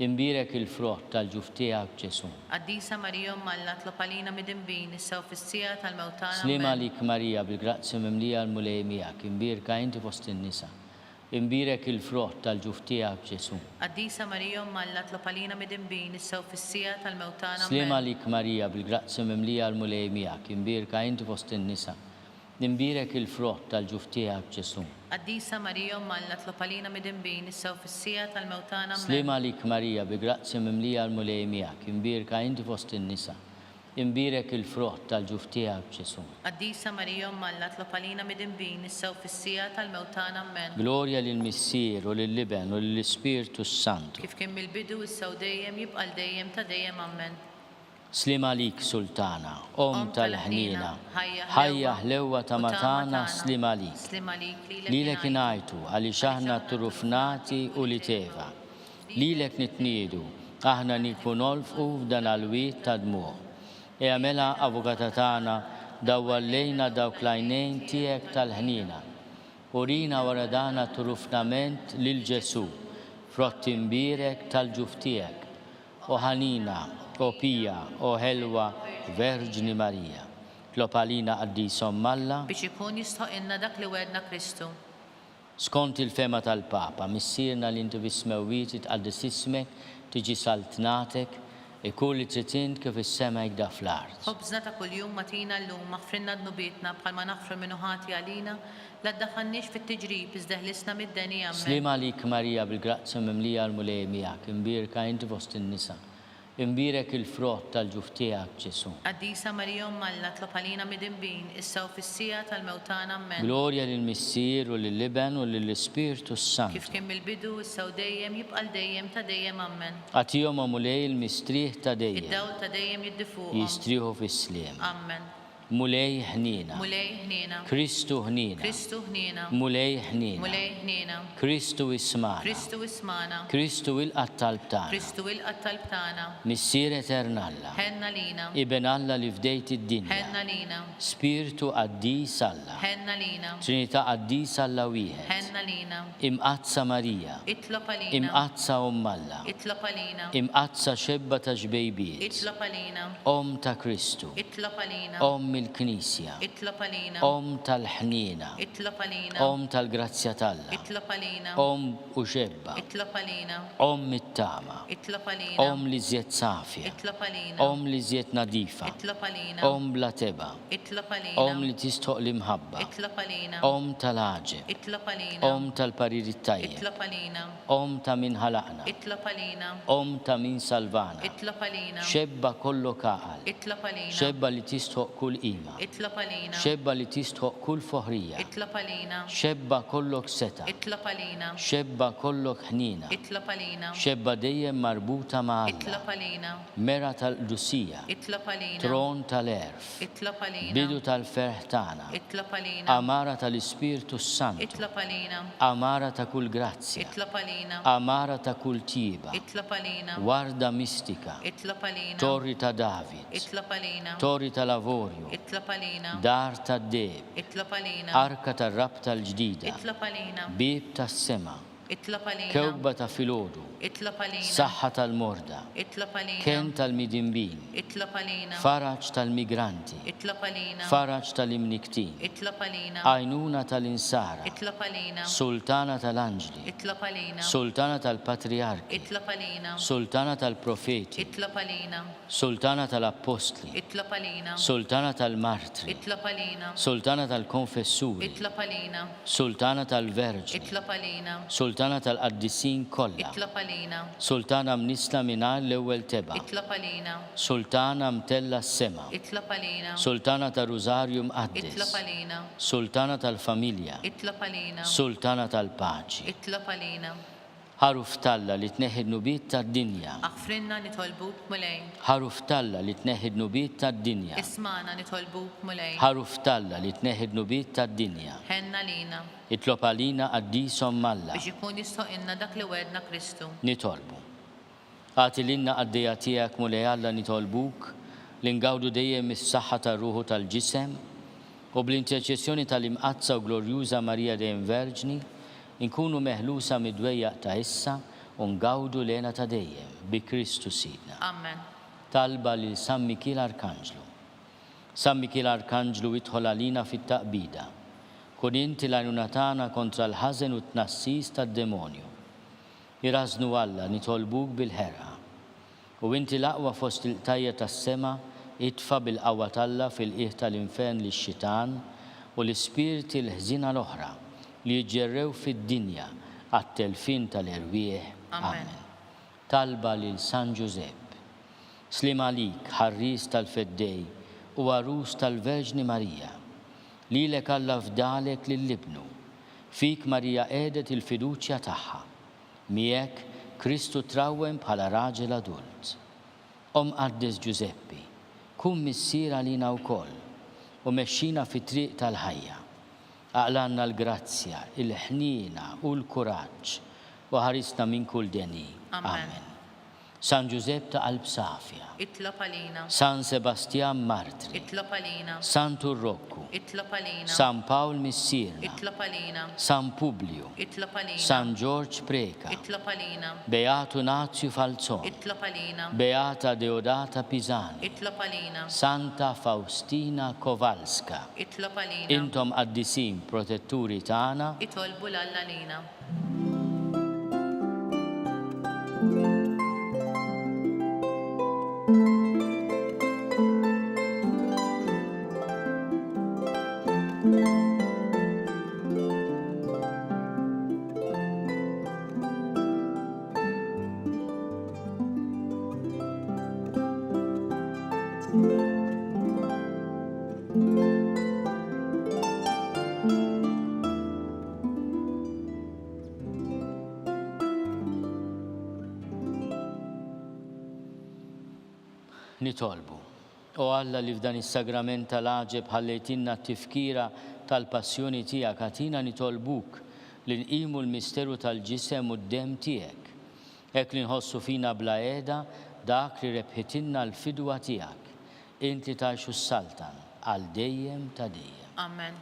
Imbirek il-frott tal-ġuf tiegħek Ġesu. Quddiesa Marija Alla tlob għalina midinbin, issa u fis-sija tal-mewt tagħna. Slima lik Marija bil-grazzi mimlija l-mulej miegħek, imbirka inti fost in-nisa. Imbirek il-frott tal-ġuf tiegħek Ġesu. Quddiesa Marija Alla tlob għalina midinbin, issa u fis-sija tal-mewt tagħna. Slima lik Marija bil-grazzi mimlija l-mulej miegħek, imbirka inti fost in-nisa. Imbirek il-frott tal-ġuf tiegħek Ġesu. Quddiesa Marija Alla tlob għalina midinbin, issa u fis-sija tal-mewt tagħna. Slima lik Marija bil-grazzi mimlija l-mulej miegħek, imbirka inti fost in-nisa. Imbirek il-frott tal-ġuf tiegħek Ġesu. Quddiesa Marija Alla tlob għalina midinbin, issa u fis-sija tal-mewt tagħna. Amen. Glorja lill-Missier u lill-Liben u lill-Ispirtu Santu. Kif kien mill-bidu issa u dejjem jibqa' dejjem ta' dejjem. Amen. Slima lik Sultana, tal-ħnina, ħajja ħlewwa ta' matana, slima lik. Slima lik Lilek ingħajtu għaliex aħna turufnati u li teva. Lilek nitniedu, aħna nikfu nolfqu f'dan għall-wiet ta' dmuq. Mela avukata tagħna dawwallejna dawk l-għajnejn tiegħek tal-ħnina. Urina wara dana turufnament lil Ġesu, frott imbirek tal-ġuf tiegħek. O ħanina, o pija, o ħelwa, Verġni Marija. Tlob għalina Quddiesa Alla biex ikun jistħoqilna dak li wedna Kristu. Skont il-fema tal-Papa, missierna li inti fis-smewwiet tqaddis ismek, tiġi saltnatek, ikun li tritint kif is-sema jgda fl-art. Ħobżna ta' kuljum atina llum, aħfrinna dnubietna bħalma naħfru l-minuħati għalina. La ddaħħalniex fit-tiġrib iżda ħlisna mid-deni. Amen. Slima lik Marija bil-grazzi mimlija l-mulej miegħek, imbirka inti fost in-nisa. Imbirek il-frott tal-ġuf tiegħek Ġesu. Quddiesa Marija Alla tlob għalina midinbin, issa u fis-sija tal-mewt tagħna. Amen. Glorja lill-Missier u lill-Liben u lill-Ispirtu Santu. Kif kien mill-bidu issa u dejjem jibqa' dejjem ta' dejjem. Amen. Għatihom mulej il-mistrieħ ta' dejjem. Id-dawl ta' dejjem jiddifuqhom. Jistrieħu fis-sliem. Amen. Mulej ħnina. Mulej ħnina. Kristu ħnina. Kristu ħnina. Mulej ħnina. Mulej ħnina. Kristu ismana. Kristu ismana. Kristu il-qattalb tagħna. Kristu il-qattalb tagħna. Missier Etern Alla. Ħenna lina. Iben Alla li fdejt id-dinja. Ħenna lina. Spiritu Quddiesa Alla. Ħenna lina. Trinità Quddiesa Alla wieħed. Ħenna lina. Imqazza Marija. Itlob għalina. Imqazza Alla. Itlob għalina. Imqazza xebba ta' ġbejbiet. Itlob għalina. Ta' Kristu. Itlob għalina. il-Knisja, Itlob għalina. Om tal-ħnina, Itlob għalina. Om tal-grazzja talla, Itlob għalina. Om u xebba, Itlob għalina. Om mit-tama, Itlob għalina. Om li zjed safja, Itlob għalina. Om li zjed nadifa, Itlob għalina. Om bla teba, Itlob għalina. Om li tistoq l-imħabba, Itlob għalina. Om tal-ħaġeb, Itlob għalina. Om tal-parir tajjeb, Itlob għalina. Om ta' min ħalaqna, Itlob għalina. Om ta' min salvana, Itlob għalina. xebba kollu kaqal, Itlob għalina. xebba li tistoq kull ima, Itlob għalina. xebba li tistoq kull foħrija, Itlob għalina. xebba kollok seta, Itlob għalina. xebba kollok ħnina, Itlob għalina. xebba dejjem marbuta ma' Alla, Itlob għalina. mera tal-Lusija, Itlob għalina. tron tal-erf, Itlob għalina. bidu tal-ferħ tana, Itlob għalina. amara tal-Ispirtu Santu, Itlob għalina. amara ta' kull grazzja, Itlob għalina. amara ta' kull tiba, Itlob għalina. warda mistika, Itlob għalina. torri ta' David, Itlob għalina. torri ta' lavorju, Itlob għalina. dar ta' deb, Itlob għalina. arka ta' rab tal-ġdida, Itlob għalina. bib ta' sema, Itlob għalina. kewba ta' filodu, Itlob għalina. saħħa tal-morda, Itlob għalina. ken tal-midimbin, Itlob għalina. faraġ tal-migranti, Itlob għalina. faraġ tal-imniktin, Itlob għalina. għajnuna tal-insara, Itlob għalina. sultana tal-anġli, Itlob għalina. sultana tal-patriarki, Itlob għalina. sultana tal-profeti, Itlob għalina. sultana tal-apostli, Itlob għalina. sultana tal-martri, Itlob għalina. sultana tal-konfessuri, Itlob għalina. sultana tal-verġni, Itlob għalina. sultana tal-qaddisin kollha, Itlob għalina. sultana mnisla minar l-ewwel teba, Itlob għalina. sultana mtella s-sema, Itlob għalina. sultana ta' Rużarju Itlob mqaddis, għalina. sultana tal-familja, Itlob għalina. sultana tal-paċi. Itlob għalina. Ħaruf talla li tneħħid nubiet tad-dinja, Aħfrinna nitolbuk mulej. ħaruf talla li tneħħid nubiet tad-dinja, Ismana nitolbuk mulej. ħaruf talla li tneħħid nubiet tad-dinja. Ħenna lina Itlob għalina qaddisom Malla, biex ikun jistoqilna dak li wedna Kristu. nitolbu. Għati l-inna għaddejja tiegħek mulej Alla nitolbuk li ngawdu dejjem is-saħħa tar-ruħu tal-ġisem u bl-interċessjoni tal-imqazza u glorjuża Marija dejjem Verġni inkunu meħlusa mid-dwejjaq ta' issa u ngawdu lena ta' dejjem bi Kristu Sidna. Amen. Talba lil San Mikil Arkanġlu. San Mikil Arkanġlu idħol għalina fit-taqbida. Kun inti l-għajnuna tagħna kontra l-ħażen u t-tnassis tad-demonju. Irażnu Alla nitolbuk bil-ħerqa. U inti l-aqwa fost il-tajja tas-sema itfa bil-qawwa talla fil-qiegħ tal-infern lix-xitan u l-ispirti l-ħżina l-oħra li jġerrew fid-dinja għat-telfin tal-irwieħ. Amen. Talba lil San Giuseppe. Slim għalik ħarris tal-feddej u għarus tal-Verġni Marija. Lilek Alla fdalek lill-libnu. Fik Marija għedet il-fiduċja tagħha. Miegħek Kristu trawwem bħala raġel adult. Qaddes Giuseppi, kun missiera lina wkoll u mexxina fit-triq tal-ħajja. Aqlanna l-grazzja, il-ħnina u l-kuraġġ u ħarisna minn kull deni. Amen. San Giuseppe ta' qalb safja, Itlob għalina. San Sebastian Martri, Itlob għalina. San Turrokku, Itlob għalina. San Paul Missirna, Itlob għalina. San Publio, Itlob għalina. San George Preka, Itlob għalina. Beato Nazio Falzon, Itlob għalina. Beata Deodata Pisani, Itlob għalina. Santa Faustina Kowalska. Itlob għalina. Intom qaddisin protetturi tagħna, Itolbu l-Alla lina. nitolbu. O Alla li f'dan is-sagrament tal-aġeb ħallejtinna t-tifkira tal-passjoni tiegħek għatina nitolbuk li nqimu l-misteru tal-ġisem u d-dem tiegħek. Hekk li nħossu fina bla qiegħda dak li rebħitinna l-fidwa tiegħek. Inti tgħixu s-saltan għal dejjem ta' dejjem. Amen.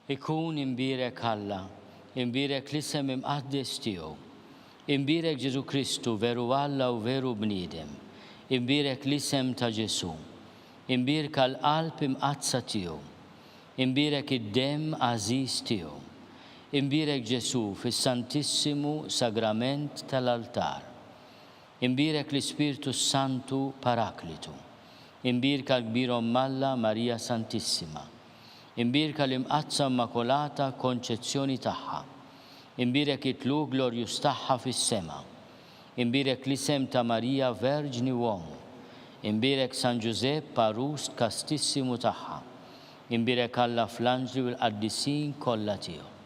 Ikun imbirek Alla, imbirek l-isem imqaddes tiegħu. Imbirek Ġesu Kristu veru Alla u veru bniedem. Imbirek l-isem ta' Ġesu. Imbirek l-qalb imqazza tiegħu. Imbirek id-dem għażiż tiegħu. Imbirek Ġesu fis-Santissimu Sagrament tal-altar. Imbirek l-Ispirtu Santu Paraklitu. Imbirek l-Kbir Alla Marija Santissima. Imbirek l-imqazza Immakolata Konċezzjoni tagħha. Imbirek it-tlu glorjus tagħha fis-sema. Imbirek l-isem ta' Marija Verġni Uomu. Imbirek San Giuseppe Parust Kastissimu tagħha. Imbirek Alla fl-anġli u l-qaddisin kollha tiegħu.